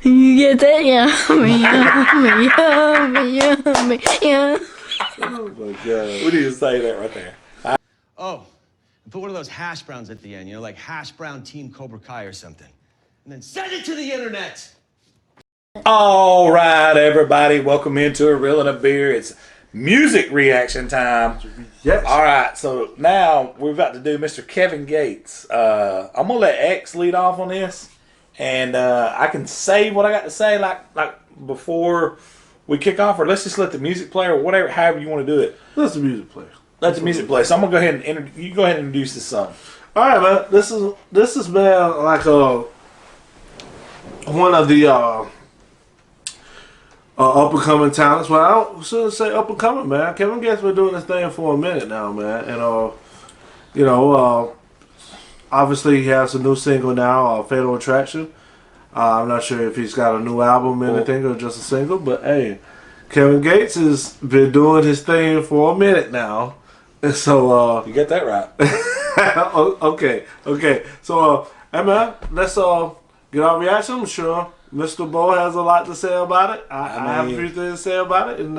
You get that? Yummy, yummy, yummy, yummy. Oh my God. We need to say that right there. Oh, and put one of those hash browns at the end, you know, like hash brown Team Cobra Kai or something. And then send it to the internet. All right, everybody. Welcome into A Reel and a Beer. It's music reaction time. Yes. All right, so now we're about to do Mr. Kevin Gates. I'm going to let X lead off on this. And I can say what I got to say like before we kick off, or let's just let the music play, or whatever, however you want to do it. Let the music play. Let the music play. So I'm gonna go ahead and you go ahead and introduce this song. All right, man. This is man like one of the up and coming talents. Well, I shouldn't say up and coming, man. Kevin Gates been doing this thing for a minute now, man. And obviously he has a new single now, "Fatal Attraction." I'm not sure if he's got a new album or anything or just a single, but hey, Kevin Gates has been doing his thing for a minute now. And so you get that right. okay. So hey man, let's get our reaction. I'm sure Mr. Bo has a lot to say about it. I have a few things to say about it, and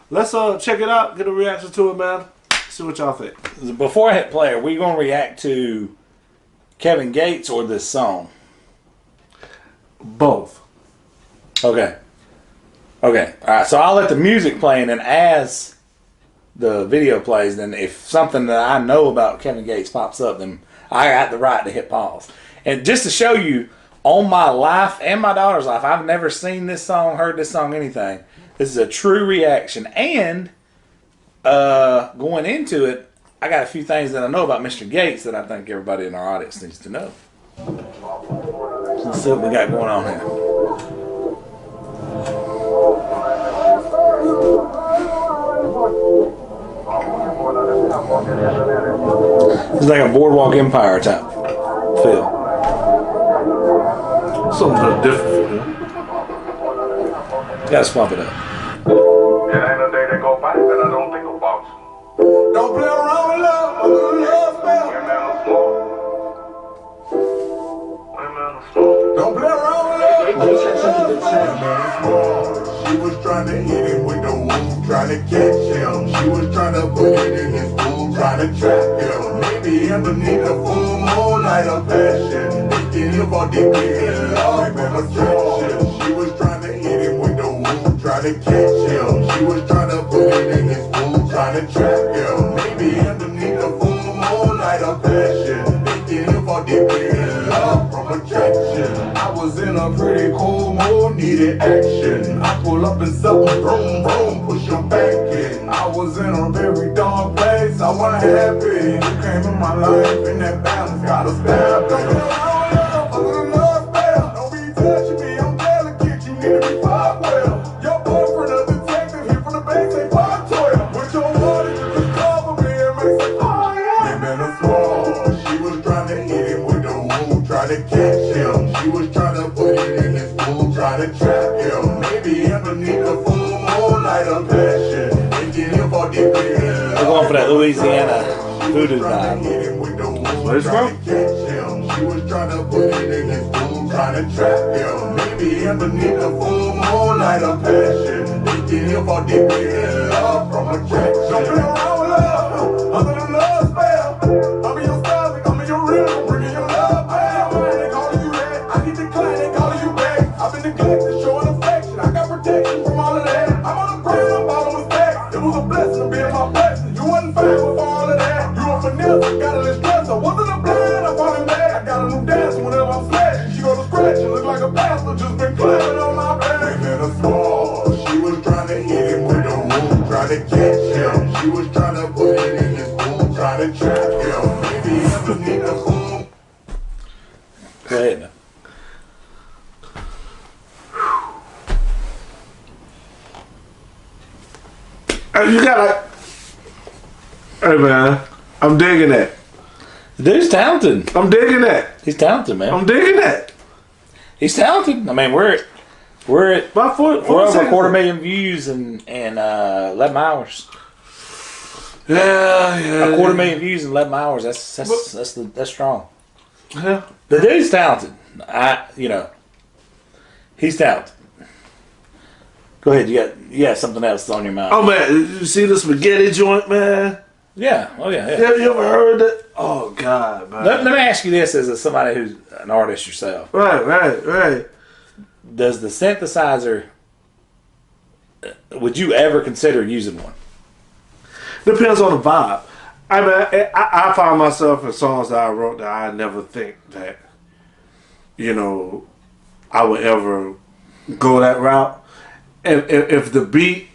let's check it out, get a reaction to it, man. See what y'all think. Before I hit play, are we gonna react to Kevin Gates or this song? Both. Okay. All right. So I'll let the music play, and then as the video plays, then if something that I know about Kevin Gates pops up, then I got the right to hit pause. And just to show you, on my life and my daughter's life, I've never seen this song, heard this song, anything. This is a true reaction. And going into it, I got a few things that I know about Mr. Gates that I think everybody in our audience needs to know. Let's see what we got going on here. It's like a Boardwalk Empire type feel. Something different for him. Gotta swap it up. It ain't a day that go by that I don't think about you. Don't play around with love, a little love spell. Women are small. Don't play around with love, a little love spell. She was trying to hit him with the woo, trying to catch him. She was trying to put it in his food, trying to trap him. Maybe underneath the full moonlight of passion, thinking about the big love and attraction. She was trying to hit him with the woo, trying to catch him. She was trying to put it in his food, trying to trap him. Maybe underneath the full moonlight of passion, thinking about the big love from attraction. I was in a pretty cool mood, needed action. I pull up in something, vroom, vroom, push him back in. I was in a very dark place, I wasn't happy. You came in my life, and that balance got a stab. Don't be touching me, I'm delicate, you need to be fought well. Your boyfriend a detective, here from the base, ain't part 12. With your water, you just cover me and make it, oh yeah. Women are small, she was trying to hit him with the woo, trying to catch him. She was trying to put it in his food, trying to trap him. Maybe underneath the full moonlight of passion, thinking about the big love. We're going for that Louisiana voodoo vibe. Where's it from? She was trying to put it in his food, trying to trap him. Maybe underneath the full moonlight of passion, thinking about the big love from attraction. Don't play around with love, under the love spell. I'm in your style, I'm in your real, bringing your love back. They calling you that, I need to decline, they calling you back. I've been neglected, showing affection, I got protection from all of that. I'm on the ground, I'm all on the stack. It was a blessing to be in my blessing. You wasn't fine before all of that. You a finesse, got a little stress. I wasn't a blind, I'm falling back. I got a new dancer whenever I'm smashing. She go to scratch and look like a bastard, just been climbing on my back. Women are small, she was trying to hit him with the woo, trying to catch him. She was trying to put it in his food, trying to trap him. Maybe underneath the food. Go ahead now. You gotta. Hey man, I'm digging that. The dude's talented. I'm digging that. He's talented, man. I'm digging that. He's talented. I mean, we're at About we're over 250,000 views in 11 hours. Yeah. 250,000 views in 11 hours. That's strong. Yeah. The dude's talented. He's talented. Go ahead. You got something else on your mind? Oh man, you see the spaghetti joint, man? Yeah. Oh yeah. You ever heard that? Oh God, man. Let me ask you this as somebody who's an artist yourself. Right. Does the synthesizer? Would you ever consider using one? Depends on the vibe. I mean, I find myself in songs that I wrote that I never think that, I would ever go that route. And if the beat,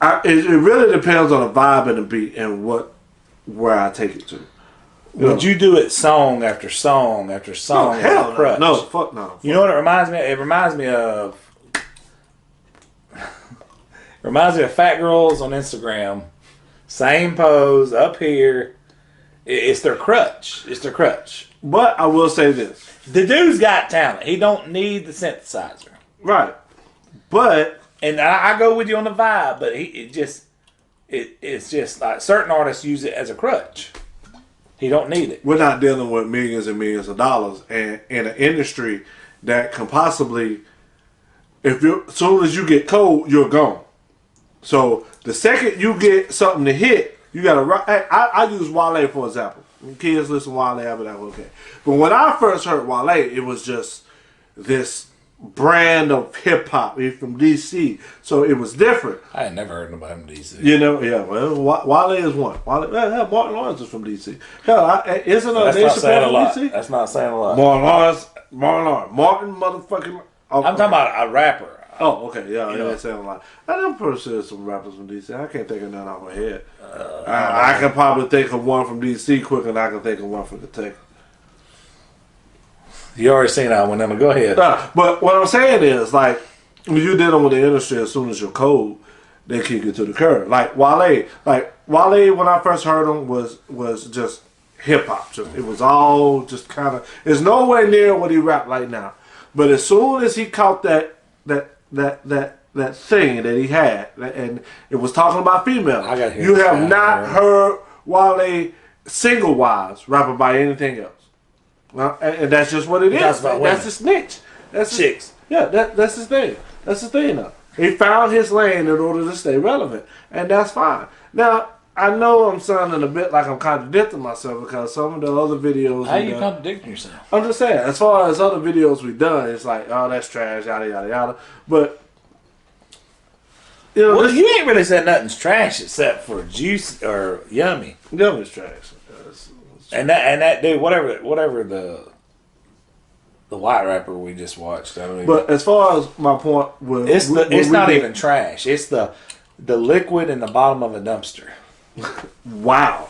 it really depends on the vibe and the beat and where I take it to. Would you do it song after song after song? No, hell crutch? no. Fuck no. You know what it reminds me of? It reminds me of fat girls on Instagram. Same pose up here. It's their crutch. But I will say this. The dude's got talent. He don't need the synthesizer. Right. But And I go with you on the vibe, but it's just like certain artists use it as a crutch. He don't need it. we're not dealing with millions and millions of dollars, and in an industry that can possibly, as soon as you get cold, you're gone. So the second you get something to hit, you gotta. I use Wale for example. When kids listen to Wale, I'll be like, okay. But when I first heard Wale, it was just this brand of hip hop. He's from DC, so it was different. I had never heard nobody from DC. Yeah. Well, Wale is one. Martin Lawrence is from DC. Hell, isn't That's Dave not saying Chappelle a from lot. DC? That's not saying a lot. Martin motherfucking. I'm talking about a rapper. Oh, okay, yeah, that's saying a lot. I know pretty sure some rappers from DC. I can't think of none off my head. I can probably think of one from DC quicker than I can think of one from Kentucky. You already seen that one, Emma. Go ahead. But what I'm saying is, like, when you're dealing with the industry, as soon as you're cold, they kick you to the curb. Like Wale, when I first heard him, was just hip hop. It was all just kind of. It's nowhere near what he rap like now. But as soon as he caught that thing that he had, and it was talking about females, I gotta hear you this have guy, not man. heard Wale single wise rap about anything else. And that's just what it is. talks about That's women. his niche. That's Chicks. that's his thing. That's his thing now. He found his lane in order to stay relevant, and that's fine. Now I know I'm sounding a bit like I'm contradicting myself because some of the other videos. How you contradicting yourself? I'm just saying, as far as other videos we've done, it's like, oh, that's trash, yada yada yada. But Well, you ain't really said nothing's trash except for Juice or Yummy. Yummy's trash. And that dude, whatever the white rapper we just watched. I don't even. But as far as my point with, It's not even trash. It's the liquid in the bottom of a dumpster. Wow.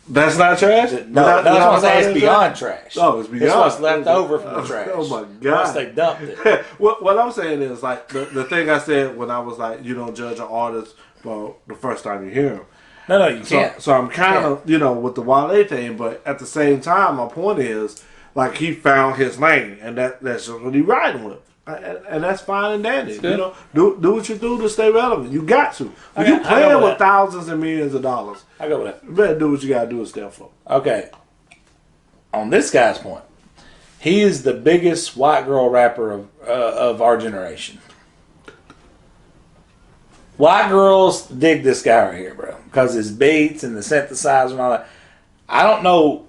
That's not trash? No, that's what I'm saying. It's beyond trash. Oh, it's beyond. It's what's left over from the trash. Oh my God. Once they dumped it. What I'm saying is, like, the thing I said when I was like, you don't judge an artist for the first time you hear him. No, you can't. So I'm kind of, with the Wale thing, but at the same time, my point is, like, he found his lane, and that's just what he's riding with. And that's fine and dandy. Do what you do to stay relevant. You got to. When you playing with thousands and millions of dollars, I go with that. you better do what you got to do to stand for. Okay. On this guy's point, he is the biggest white girl rapper of our generation. White girls dig this guy right here, bro, because his beats and the synthesizer and all that. I don't know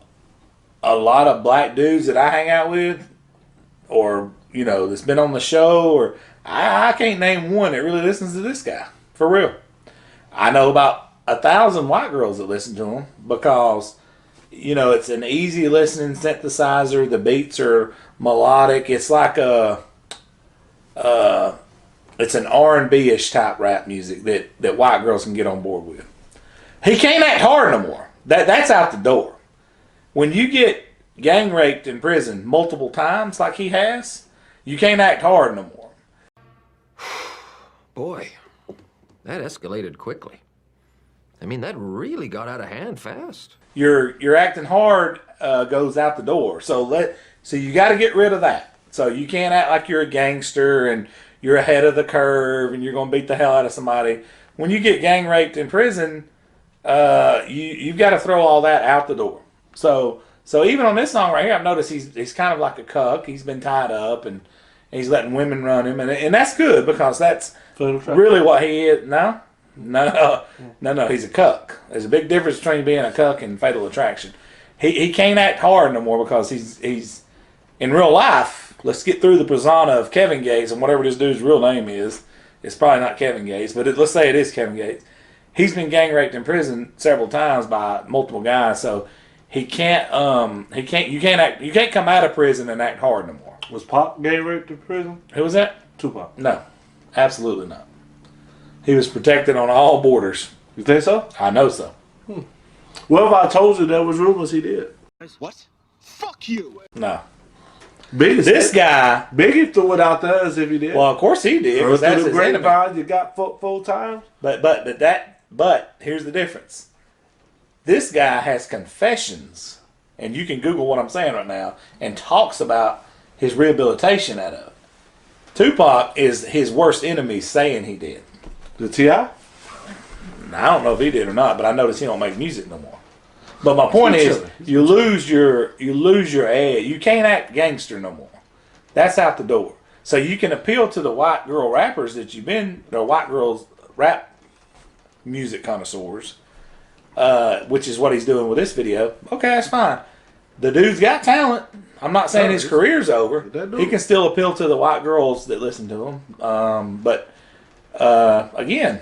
a lot of black dudes that I hang out with, or that's been on the show, or I can't name one that really listens to this guy for real. I know about 1,000 white girls that listen to him because it's an easy listening synthesizer. The beats are melodic. It's like it's an R&B-ish type rap music that white girls can get on board with. He can't act hard no more. That's out the door. When you get gang raped in prison multiple times like he has, you can't act hard no more. Boy, that escalated quickly. I mean, that really got out of hand fast. Your acting hard goes out the door. So you got to get rid of that. So you can't act like you're a gangster and you're ahead of the curve and you're going to beat the hell out of somebody. When you get gang raped in prison, you've got to throw all that out the door. So even on this song right here, I've noticed he's kind of like a cuck. He's been tied up and He's letting women run him, and that's good because that's Fatal Attraction. really what he is. No. He's a cuck. There's a big difference between being a cuck and Fatal Attraction. He can't act hard no more because he's in real life. Let's get through the persona of Kevin Gates and whatever this dude's real name is. It's probably not Kevin Gates, but let's say it is Kevin Gates. He's been gang raped in prison several times by multiple guys, so you can't come out of prison and act hard no more. Was Pop gang raped in prison? Who was that? Tupac. No, absolutely not. He was protected on all borders. You think so? I know so. Well, if I told you there was rumors he did. What? Fuck you. No. This guy. Biggie threw it out there as if he did. Well, of course he did. First That's through the his enemy. grapevine, you got four times. But here's the difference. This guy has confessions, and you can Google what I'm saying right now, and talks about his rehabilitation out of it. Tupac is his worst enemy saying he did. The T.I.? Now, I don't know if he did or not, but I noticed he don't make music no more. But my point is, you lose your edge. You can't act gangster no more. That's out the door. So you can appeal to the white girl rappers that you've been, the white girls rap music connoisseurs, which is what he's doing with this video. Okay, that's fine. The dude's got talent. I'm not saying his career's over. He can still appeal to the white girls that listen to him. But again,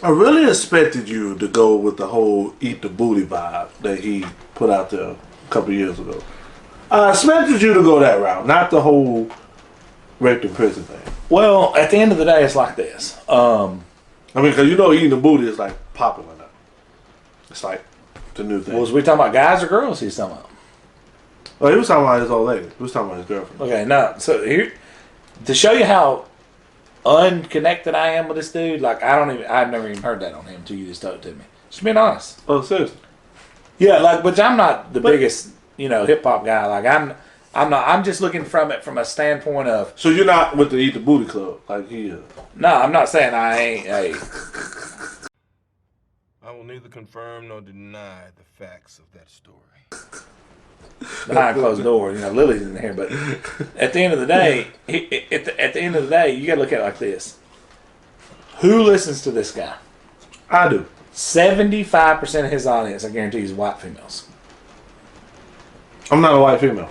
I really expected you to go with the whole eat the booty vibe that he put out there a couple years ago. I expected you to go that route, not the whole raped in prison thing. well, at the end of the day, it's like this. I mean, because you know eating the booty is like popular now. It's like the new thing. Was we talking about guys or girls he's talking about? Oh, he was talking about his old lady. He was talking about his girlfriend. Okay, now, so here, to show you how unconnected I am with this dude, like, I've never even heard that on him until you just told it to me. Just being honest. Oh, seriously? Yeah, like, but I'm not the biggest, hip hop guy. Like, I'm just looking from it from a standpoint of. So you're not with the Eat the Booty Club like he is? No, I'm not saying I ain't. Hey, I will neither confirm nor deny the facts of that story. behind closed doors, Lily's in here, but at the end of the day, at the end of the day, you got to look at it like this: who listens to this guy? I do. 75% of his audience, I guarantee, is white females. I'm not a white female.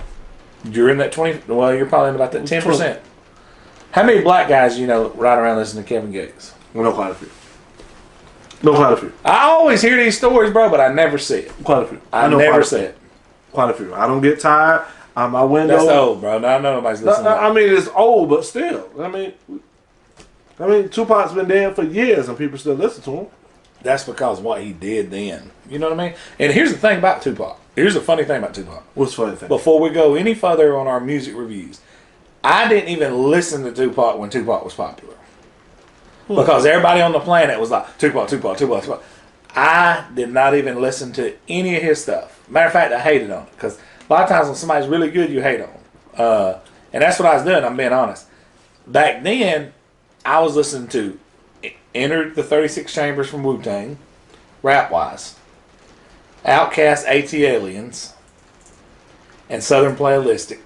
You're in that 20. Well, you're probably in about that 10%. How many black guys ride around listening to Kevin Gates? Well, no, quite a few. No, quite a few. I always hear these stories, bro, but I never see it. Quite a few. I never see it. Quite a few. I don't get tired. My window. That's old, bro. No, nobody's listening. I mean, it's old, but still. I mean, Tupac's been dead for years, and people still listen to him. That's because what he did then. You know what I mean? And here's the thing about Tupac. Here's the funny thing about Tupac. What's the funny thing? Before we go any further on our music reviews, I didn't even listen to Tupac when Tupac was popular. Because everybody on the planet was like, Tupac. I did not even listen to any of his stuff. Matter of fact, I hated on it. Because a lot of times when somebody's really good, you hate on them. And that's what I was doing, I'm being honest. Back then, I was listening to Entered the 36 Chambers from Wu-Tang, rap-wise, Outkast, AT-Aliens, and Southern Playalistic.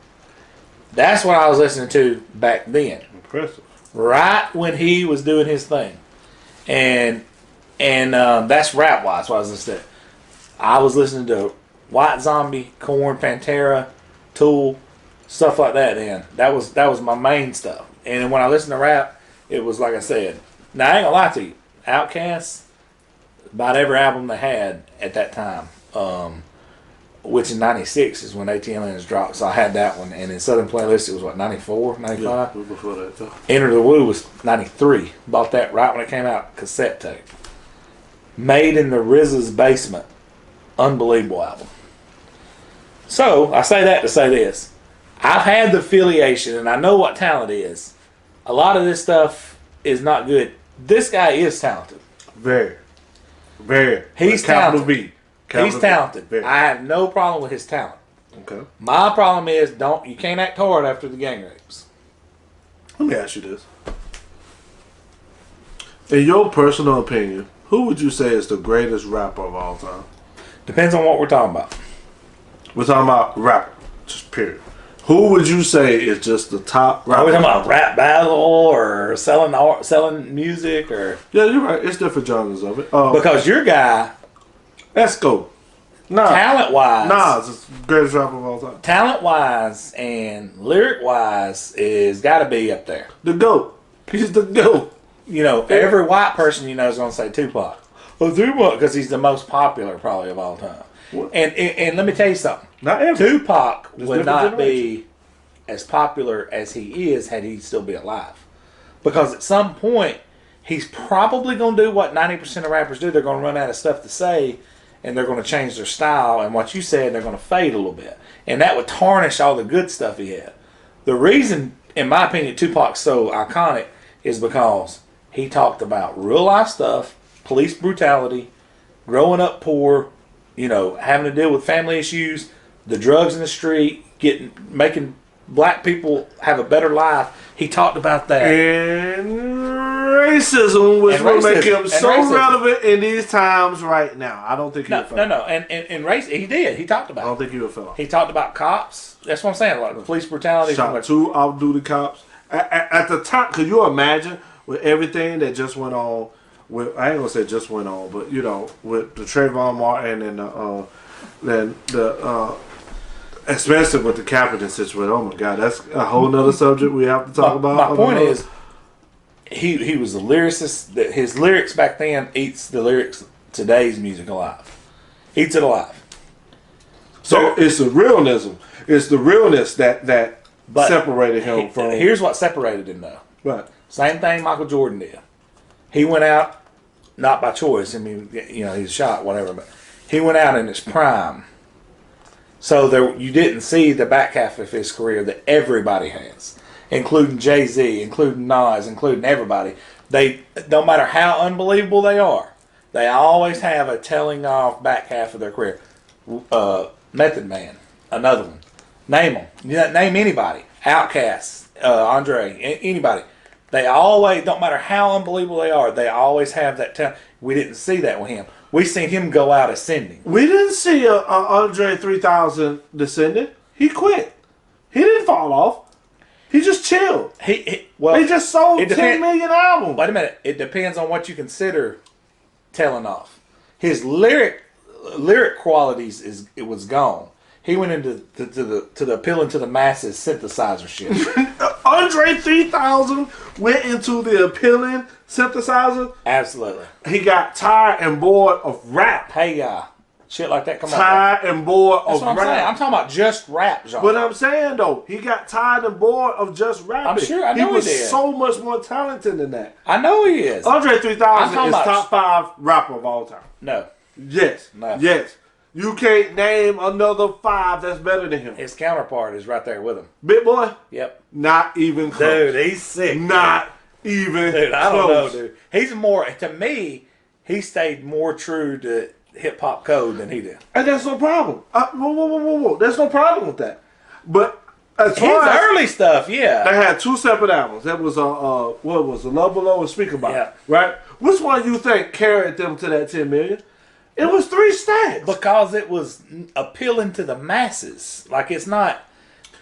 That's what I was listening to back then. Impressive. Right when he was doing his thing. And that's rap-wise what I was listening to. I was listening to White Zombie, Korn, Pantera, Tool, stuff like that then. That was my main stuff. And when I listened to rap, it was like I said. Now, I ain't gonna lie to you. Outkast, about every album they had at that time, which in 96 is when AT-Aliens dropped, so I had that one. And in Southern Playlist, it was what, 94, 95? Yeah, before that, though. Enter the Woo was 93. Bought that right when it came out, cassette tape. Made in the RZA's basement. Unbelievable album. So, I say that to say this. I've had the affiliation, and I know what talent is. A lot of this stuff is not good. This guy is talented. Very. Very. He's Capital talented. V. He's talented. Very. I have no problem with his talent. Okay. My problem is you can't act hard after the gang rapes. Let me ask you this. In your personal opinion, who would you say is the greatest rapper of all time? Depends on what we're talking about. We're talking about rapper, just period. Who would you say is just the top Are we rapper? talking about rap battle or selling music or? Yeah, you're right. It's different genres of it. Because your guy, Let's go. Nah. talent wise, Nas is the greatest rapper of all time. talent wise and lyric wise is got to be up there. The GOAT. He's the GOAT. You know, every white person you know is going to say Tupac. Well, Tupac because he's the most popular probably of all time. And let me tell you something. Not every. Tupac There's would different not generations. be as popular as he is had he still be alive. Because at some point, he's probably going to do what 90% of rappers do. They're going to run out of stuff to say, and they're going to change their style. And what you said, they're going to fade a little bit. And that would tarnish all the good stuff he had. The reason, in my opinion, Tupac's so iconic is because he talked about real life stuff, police brutality, growing up poor, you know, having to deal with family issues, the drugs in the street, making black people have a better life. He talked about that. And racism, which And will make him racism. so And racism. relevant in these times right now. I don't think he No, would fail. no, no. And race, he did. He talked I about don't it. think he would fail. He talked about cops. That's what I'm saying. Like police brutality. Shot 2 off-duty cops. At the time, could you imagine with everything that just went on, with, I ain't going to say just went on, but, you know, with the Trayvon Martin and the especially with the Kaepernick situation. Oh, my God. That's a whole nother subject we have to talk about. My point is, he was a lyricist. That his lyrics back then eats the lyrics today's music alive. Eats it alive. So it's the realness. It's the realness that But separated him from. Here's what separated him, though. Right. Same thing Michael Jordan did. He went out not by choice. I mean, you know, he's shot, whatever. But he went out in his prime. So there, you didn't see the back half of his career that everybody has, including Jay-Z, including Nas, including everybody. They, no matter how unbelievable they are, they always have a telling off back half of their career. Method Man, another one. Name them. Name anybody. Outkast, Andre, anybody. They always, don't matter how unbelievable they are, they always have that tell. We didn't see that with him. We seen him go out ascending. We didn't see a Andre 3000 descendant. He quit. He didn't fall off. He just chilled. Well, He just sold it 10 million albums. Wait a minute. It depends on what you consider telling off. His lyric qualities it was gone. He went into the appealing to the masses synthesizer shit. Andre 3000 went into the appealing synthesizer. Absolutely. He got tired and bored of rap. Hey, shit like that. Come on. Tired and bored That's of what I'm rap. saying. I'm talking about just rap genre. But I'm saying though, he got tired and bored of just rapping. I'm sure. I know he was he did. so much more talented than that. I know he is. Andre I'm 3000 talking is about- top 5 rapper of all time. No. Yes. No. Yes. You can't name another 5 that's better than him. His counterpart is right there with him. Big Boy? Yep. Not even close. Dude, he's sick. Not even Dude, I don't know, close. dude. He's more, to me, he stayed more true to hip hop code than he did. And that's no problem. Whoa. There's no problem with that. But as His far as early stuff, yeah. they had 2 separate albums. That was what was it? Love Below and Speak About Yeah. It, right? Which one you think carried them to that 10 million? It was 3 Stacks. Because it was appealing to the masses. Like, it's not.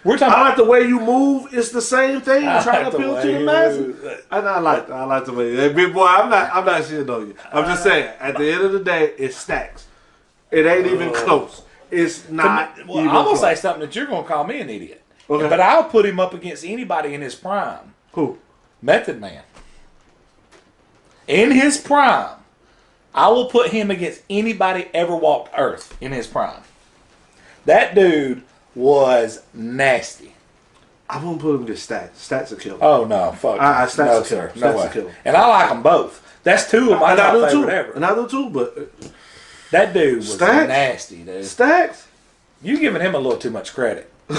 We're talking I like the way you move. It's the same thing. I You're trying like to the appeal way to the you masses. move. And I like the way. Hey, big boy, I'm not shitting on you. I'm just saying. At the end of the day, it's Stacks. It ain't even close. It's not. Well, even I'm going to close. say something that you're going to call me an idiot. Okay. But I'll put him up against anybody in his prime. Who? Method Man. In his prime, I will put him against anybody ever walked Earth in his prime. That dude was nasty. I won't put him against Stacks. Stacks a killer. Oh, no. Fuck. Stacks no, a sir. killer. No Stacks a way. killer. And I like them both. That's two of my And I top do too. favorite ever. And I do too. But That dude was Stacks? nasty, dude. Stacks. You giving him a little too much credit. They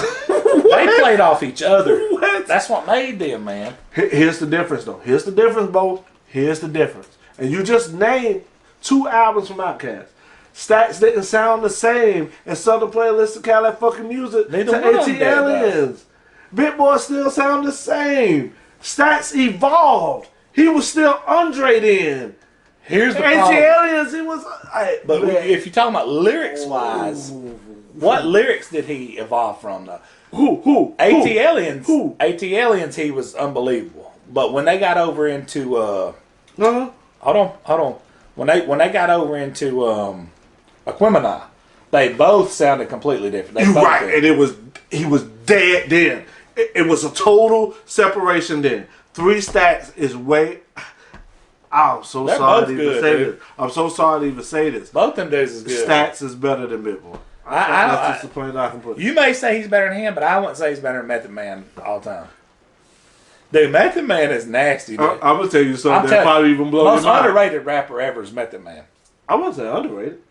played off each other. What? That's what made them, man. Here's the difference, though. Here's the difference, Bo. Here's the difference. And you just named 2 albums from Outkast. Stacks didn't sound the same as Southern Playlist of Cali fucking music Neither to one of AT them did, though. Aliens. Big Boy still sound the same. Stacks evolved. He was still Andre then. Here's the AT problem. Aliens, he was. But man. if you're talking about lyrics-wise, what lyrics did he evolve from, though? Who? AT-Aliens. Who? AT-Aliens, he was unbelievable. But when they got over into hold on. When they got over into Aquemini, they both sounded completely different. They You're both right, did. and he was dead then. It was a total separation then. 3 Stacks is way. I'm so They're sorry both to even good, say dude. this. I'm so sorry to even say this. Both them dudes is good. Stacks is better than Big Boy. That's just the point I can put. You may say he's better than him, but I wouldn't say he's better than Method Man all the time. Dude, Method Man is nasty, dude. I'm gonna tell you something that probably even blow your most mind. underrated rapper ever is Method Man. I wouldn't say underrated.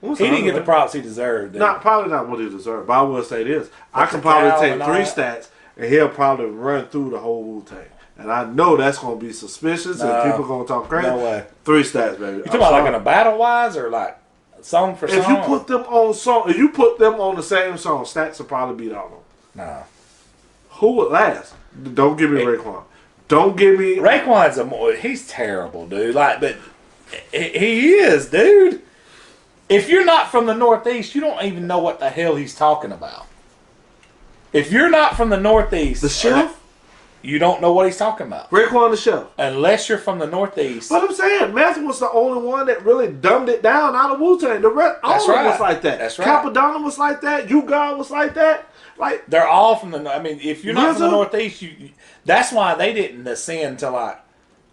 He didn't get the props he deserved. Dude. Probably not what he deserved. But I will say this: I can probably take 3 Stacks, and he'll probably run through the whole Wu-Tang. And I know that's gonna be suspicious, and people gonna talk crazy. No way. 3 Stacks, baby. You talking about like in a battle wise or like song for song? If you put them on the same song, Stacks will probably beat all of them. Nah. Who would last? Don't give me Raekwon. Don't give me Raekwon's he's terrible, dude. Like, but he is, dude. If you're not from the Northeast, you don't even know what the hell he's talking about. If you're not from the Northeast, the Chef, you don't know what he's talking about. Raekwon the Chef. Unless you're from the Northeast. But I'm saying, Meth was the only one that really dumbed it down out of Wu-Tang. The rest, all of them was like that. That's right. Capadonna was like that. U-God was like that. Like they're all from the. I mean, if you're not from the RZA? Northeast, that's why they didn't ascend to like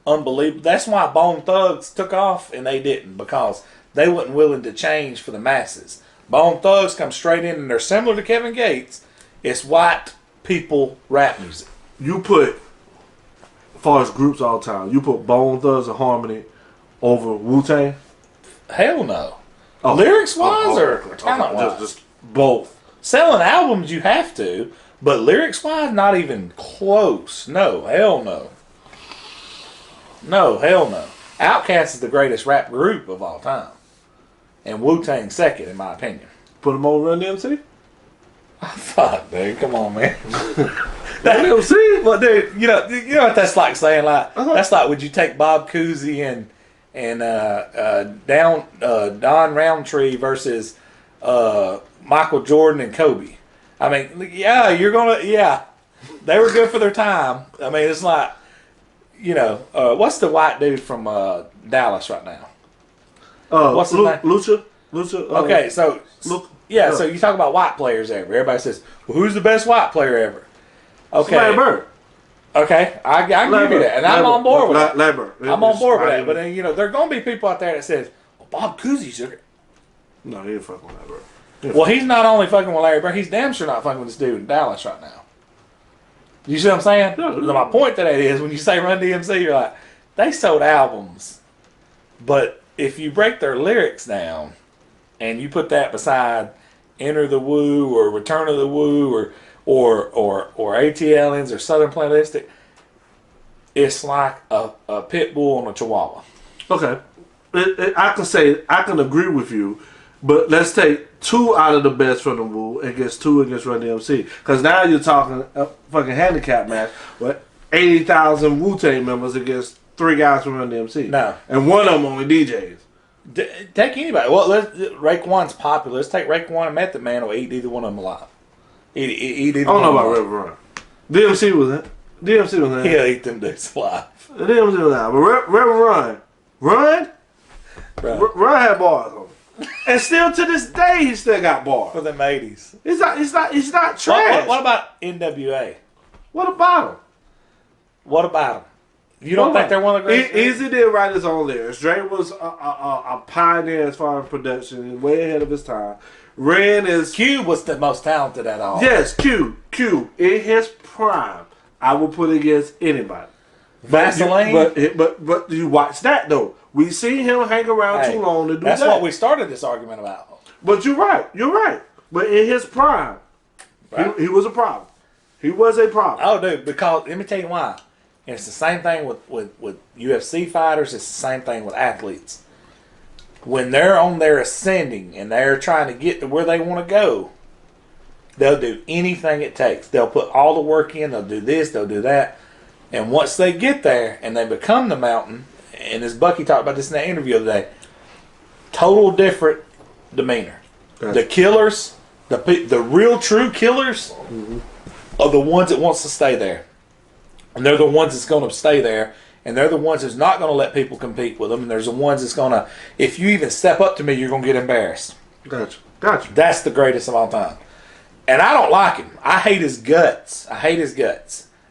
unbelievable. That's why Bone Thugs took off and they didn't, because they wasn't willing to change for the masses. Bone Thugs come straight in and they're similar to Kevin Gates. It's white people rap music. you put, as far as groups all the time, you put Bone Thugs and Harmony over Wu-Tang? Hell no. Lyrics wise or talent wise? Just both. Selling albums you have to, but lyrics wise not even close. No, hell no. No, hell no. Outkast is the greatest rap group of all time. And Wu-Tang second, in my opinion. Put them on Run DMC? Fuck, dude. Come on, man. Run DMC? Well, dude, you know what that's like saying? Like that's like, would you take Bob Cousy and Don Roundtree versus Michael Jordan and Kobe? I mean, yeah, they were good for their time. I mean, it's like, what's the white dude from Dallas right now? What's his name? Lucha. Okay, so so you talk about white players ever. Everybody says, well, who's the best white player ever? Okay. Larry Bird. Okay, I give you that, and I'm on board with that. I'm on board with that, but then, there are going to be people out there that says, well, Bob Cousy's a... No, he ain't fucking with Larry Bird. Well, he's not only fucking with Larry Bird, he's damn sure not fucking with this dude in Dallas right now. You see what I'm saying? No. My point to that is, when you say Run DMC, you're like, they sold albums, but if you break their lyrics down and you put that beside Enter the Woo or Return of the Woo or AT-Aliens or Southern Playlistic, it's like a pit bull on a chihuahua. Okay. I can agree with you, but let's take 2 out of the best from the Wu against 2 against Run DMC. Because now you're talking a fucking handicap match with 80,000 Wu-Tang members against 3 guys from Run DMC. No. And one of them only DJs. Take anybody. Well, Raekwon's popular. Let's take Raekwon and Method Man or eat either one of them alive. I don't know about Reverend Run. DMC was in. He'll eat them dudes alive. DMC was out. But Reverend Run had bars on him. And still to this day, he still got bars. For them 80s. It's not trash. What about NWA? What about him? What about them? You don't think they're one of the greatest? Easy did write his own lyrics. Dre was a pioneer as far as production, way ahead of his time. Ren is... Cube was the most talented at all. Yes, Cube. In his prime, I would put it against anybody. Vaseline? But you watch that, though. We seen him hang around too long to do that. That's what we started this argument about. But you're right. But in his prime, he was a problem. He was a problem. Oh, dude, because let me tell you why. And it's the same thing with UFC fighters. It's the same thing with athletes. When they're on their ascending and they're trying to get to where they want to go, they'll do anything it takes. They'll put all the work in. They'll do this. They'll do that. And once they get there and they become the mountain, and as Bucky talked about this in that interview the other day, total different demeanor. The Killers The real true killers are the ones that wants to stay there. And they're the ones that's going to stay there. And they're the ones that's not going to let people compete with them. And there's the ones that's going to, if you even step up to me, you're going to get embarrassed. Gotcha. That's the greatest of all time. And I don't like him. I hate his guts.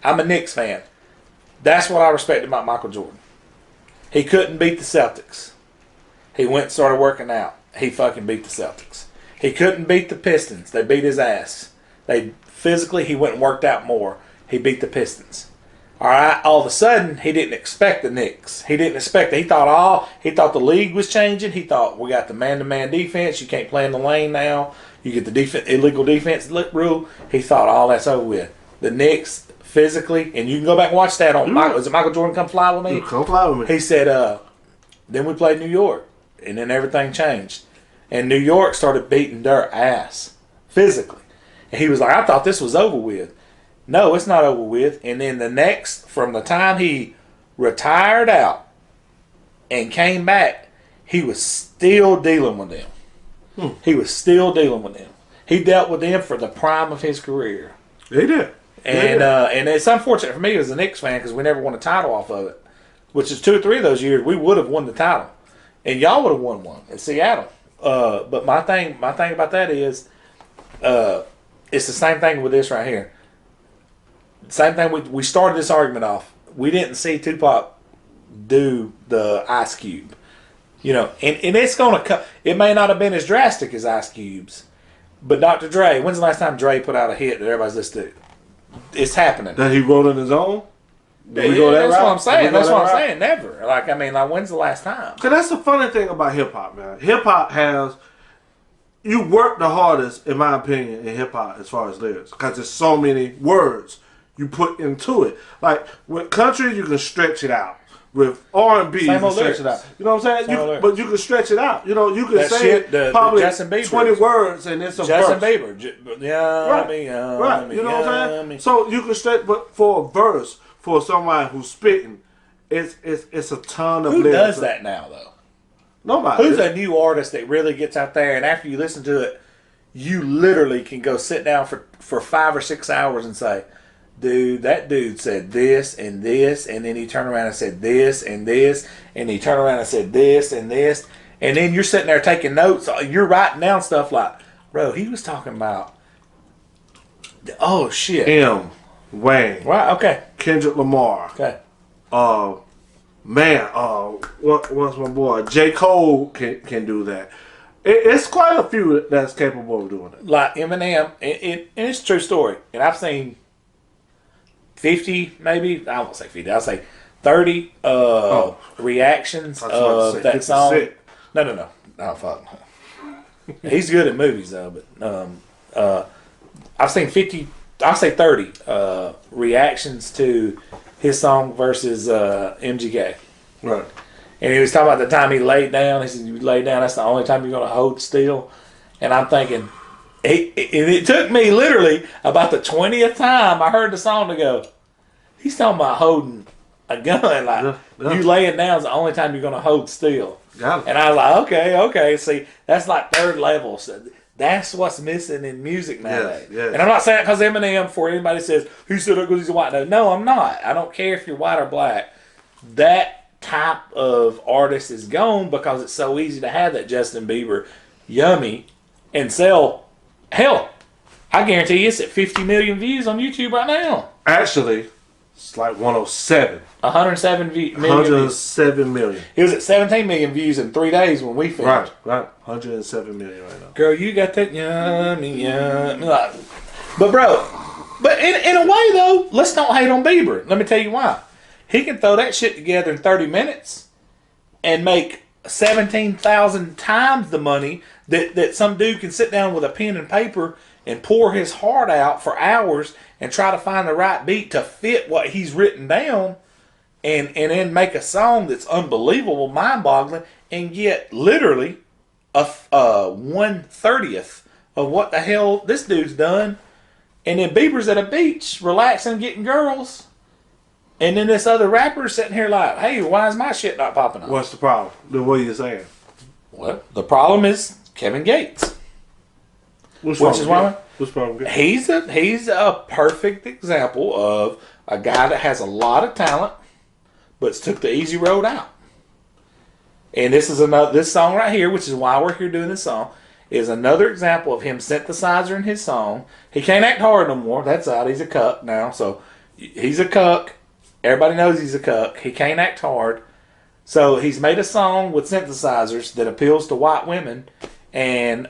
I'm a Knicks fan. That's what I respect about Michael Jordan. He couldn't beat the Celtics. He went and started working out. He fucking beat the Celtics. He couldn't beat the Pistons. They beat his ass. Physically, he went and worked out more. He beat the Pistons. All right. All of a sudden, he didn't expect the Knicks. He didn't expect it. He thought the league was changing. He thought we got the man-to-man defense. You can't play in the lane now. You get the illegal defense rule. He thought all that's over with. The Knicks physically, and you can go back and watch that on was it Michael Jordan Come Fly With Me? Come Fly With Me. He said, then we played New York, and then everything changed. And New York started beating their ass physically. And he was like, I thought this was over with. No, it's not over with. And then from the time he retired out and came back, he was still dealing with them. He was still dealing with them. He dealt with them for the prime of his career. He did. And it's unfortunate for me as a Knicks fan because we never won a title off of it. Which is 2 or 3 of those years we would have won the title, and y'all would have won one in Seattle. But my thing about that is, it's the same thing with this right here. Same thing. We started this argument off. We didn't see Tupac do the Ice Cube, and it's gonna come. It may not have been as drastic as Ice Cube's, but Dr. Dre. When's the last time Dre put out a hit that everybody's listening to? It's happening. That he wrote on his own. That's what I'm saying. That's what I'm saying. Never. When's the last time? Cause that's the funny thing about hip hop, man. Hip hop has you work the hardest, in my opinion, in hip hop as far as lyrics, because there's so many words you put into it. Like with country, you can stretch it out. With R&B, you can stretch it out. You know what I'm saying? But you can stretch it out. You can that say probably Justin Bieber 20 words and it's a Justin verse. Bieber. Right. You know what I'm saying? So you can stretch, but for a verse, for someone who's spitting, it's a ton of lyrics. Who does that now, though? Nobody. Who's a new artist that really gets out there and after you listen to it, you literally can go sit down for 5 or 6 hours and say, dude, that dude said this, and then he turned around and said this, and he turned around and said this, and then you're sitting there taking notes. You're writing down stuff like, bro, he was talking about, oh, shit. Wayne. Right, okay. Kendrick Lamar. Okay. What's my boy? J. Cole can do that. It's quite a few that's capable of doing it. Like Eminem, and it's a true story. And I've seen 50, maybe, I won't say 50, I'll say 30 reactions of that song. No. Oh, fuck. He's good at movies, though, but I've seen 50, I'll say 30 reactions to his song versus MGK. Right. And he was talking about the time he laid down. He said, you lay down, that's the only time you're going to hold still. And I'm thinking, it took me literally about the 20th time I heard the song to go, he's talking about holding a gun. Like, you laying down is the only time you're going to hold still. Got it. And I was like, okay. See, that's like third level. So that's what's missing in music nowadays. Yes. And I'm not saying it because Eminem, before anybody says, he said it because he's white. No, I'm not. I don't care if you're white or black. That type of artist is gone because it's so easy to have that Justin Bieber yummy and sell. Hell, I guarantee you it's at 50 million views on YouTube right now. Actually, it's like 107. 107 million. 107 million. It was at 17 million views in 3 days when we finished. Right. 107 million right now. Girl, you got that yummy. But bro, in a way though, let's not hate on Bieber. Let me tell you why. He can throw that shit together in 30 minutes and make 17,000 times the money that some dude can sit down with a pen and paper and pour his heart out for hours and try to find the right beat to fit what he's written down and then make a song that's unbelievable, mind-boggling, and get literally a 1/30th of what the hell this dude's done. And then Bieber's at a beach relaxing, getting girls. And then this other rapper sitting here like, hey, why is my shit not popping up? What's the problem? What are you saying? Well, the problem is Kevin Gates. which is why What's wrong with he's a perfect example of a guy that has a lot of talent, but took the easy road out. And this song right here, which is why we're here doing this song, is another example of him synthesizer in his song. He can't act hard no more. That's out. He's a cuck now. So he's a cuck. Everybody knows he's a cuck. He can't act hard. So he's made a song with synthesizers that appeals to white women. And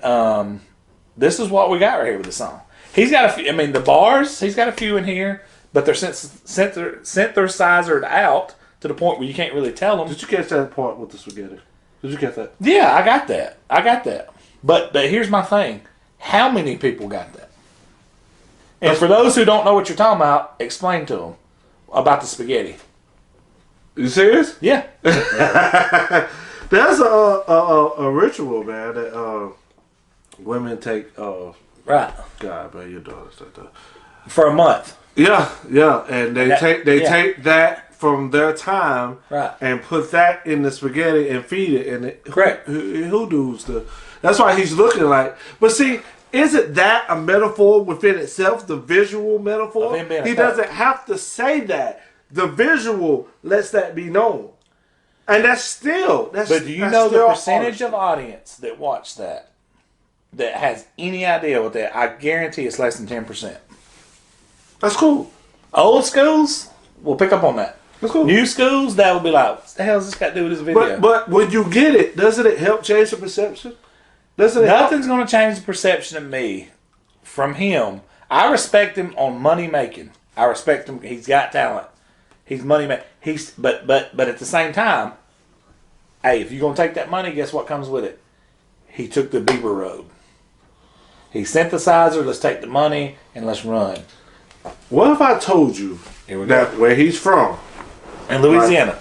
this is what we got right here with the song. He's got a few, I mean, the bars, he's got a few in here, but they're synthesizered out to the point where you can't really tell them. Did you catch that part with the spaghetti? Did you get that? Yeah, I got that. But here's my thing. How many people got that? And for those who don't know what you're talking about, explain to them about the spaghetti. You serious? Yeah. That's a ritual, man, that women take. Right. God, man, your daughter's like that. For a month. Yeah, and they take that from their time, right, and put that in the spaghetti and feed it. And correct. Hoodoo's the. That's why he's looking like. But see, isn't that a metaphor within itself? The visual metaphor. He doesn't have to say that. The visual lets that be known, and that's. But do you know the percentage of audience that watch that has any idea what that? I guarantee it's less than 10%. That's cool. Old schools will pick up on that. That's cool. New schools, that would be like, what the hell does this got to do with this video? But when you get it, doesn't it help change the perception? Nothing's going to change the perception of me from him. I respect him on money making. I respect him. He's got talent. He's money making. But at the same time, hey, if you're going to take that money, guess what comes with it? He took the Bieber road. He synthesizer. Let's take the money and let's run. What if I told you that where he's from, in Louisiana,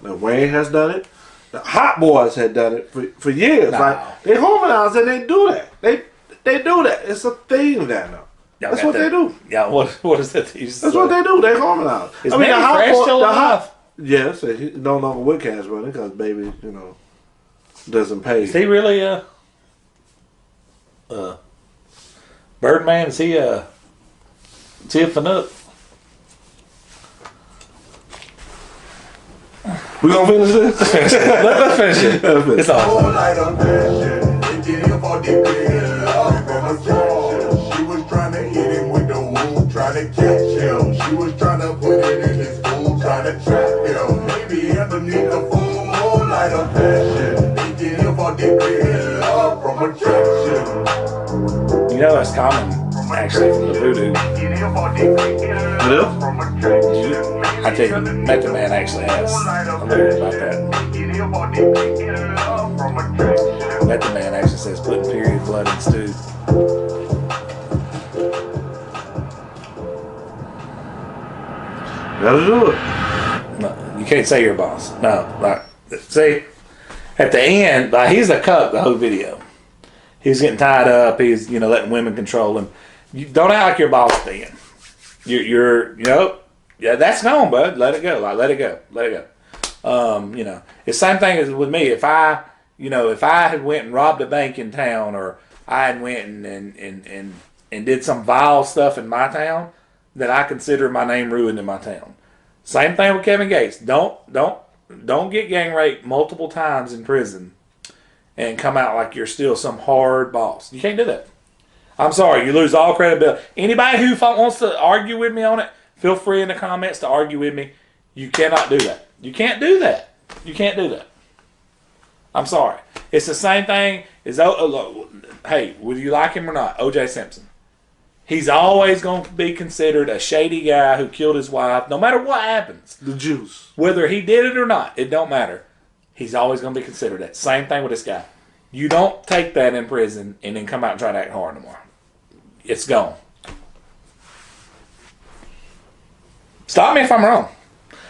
that Wayne has done it, the Hot Boys had done it for years. Nah. Like they harmonize and they do that. They do that. It's a thing there now. That's what they do. Yeah, what is that? That's what they do. They harmonize. Is Baby Fresh still alive? Yes, he's no longer with Cash Money because Baby, doesn't pay. Is he really Birdman? Is he a Fanuc? We gonna finish this? Let's finish it. It's awesome. She was trying to hit him with the wound, trying to catch him. She was trying to put it in his food, trying to trap him. Maybe underneath the full moonlight of passion, thinking if I did get love from attraction. You know that's common, actually, from the voodoo. I tell you, Method Man actually has a lyric about that. Method Man actually says putting period blood in stew. Gotta do it. No, you can't say you're a boss. No, like, see, at the end, like, he's a cuck the whole video. He's getting tied up. He's, letting women control him. You don't act like you're a boss at the end. Yeah, that's gone, bud. Let it go. Like, let it go. It's the same thing as with me. If I had went and robbed a bank in town, or I had went and did some vile stuff in my town, then I consider my name ruined in my town. Same thing with Kevin Gates. Don't get gang raped multiple times in prison and come out like you're still some hard boss. You can't do that. I'm sorry, you lose all credibility. Anybody who wants to argue with me on it, feel free in the comments to argue with me. You cannot do that. You can't do that. I'm sorry. It's the same thing as, hey, whether you like him or not, O.J. Simpson. He's always going to be considered a shady guy who killed his wife, no matter what happens. The juice. Whether he did it or not, it don't matter. He's always going to be considered that. Same thing with this guy. You don't take that in prison and then come out and try to act hard anymore. It's gone. Stop me if I'm wrong.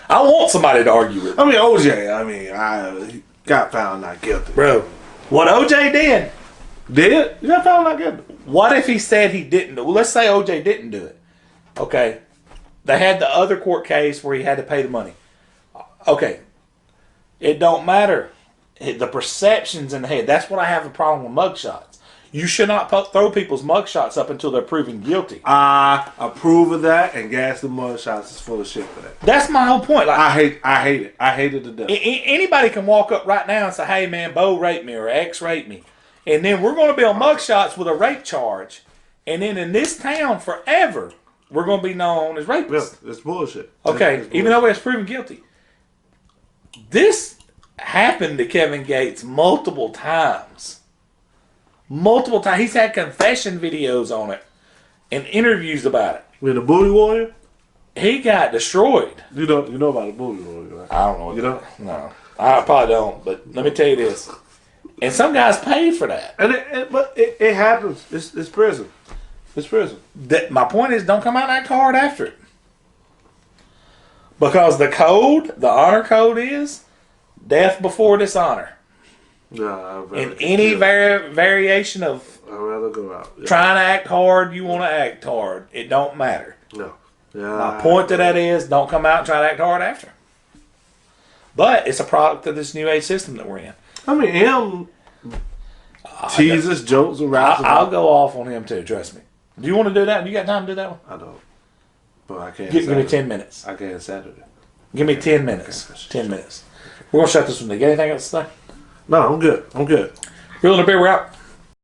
I want somebody to argue with me. I mean, OJ, I got found not guilty. Bro, what OJ did? Did? You got found not guilty. What if he said he didn't do it? Well, let's say OJ didn't do it. Okay. They had the other court case where he had to pay the money. Okay. It don't matter. The perceptions in the head. That's what I have a problem with mugshots. You should not throw people's mugshots up until they're proven guilty. I approve of that, and Gas the Mugshots is full of shit for that. That's my whole point. Like, I hate it. I hate it to death. Anybody can walk up right now and say, "Hey, man, Bo raped me or X raped me," and then we're going to be on mugshots with a rape charge, and then in this town forever, we're going to be known as rapists. Yeah, it's bullshit. Okay, It's even though it's proven guilty. This happened to Kevin Gates multiple times. Multiple times. He's had confession videos on it and interviews about it. With the Booty Warrior, He got destroyed. you know about the Booty Warrior, right? I don't know. You don't? No. I probably don't, but let me tell you this. And some guys paid for that. But it happens. It's prison. It's prison. My point is, don't come out that hard after it. Because the honor code is death before dishonor. Yeah, In any variation of I'd rather go out. Yeah. trying to act hard, you want to act hard. It don't matter. No. Yeah. My point to that is, don't come out and try to act hard after. But it's a product of this new age system that we're in. I mean, him teases, jokes around. I'll go off on him too, trust me. Do you want to do that? You got time to do that one? I don't. But I can't. Give me 10 minutes. I can't Saturday. Give me 10 minutes. 10 minutes. We're going to shut this one. You got anything else to say? No, I'm good. Real and a beer, we're out.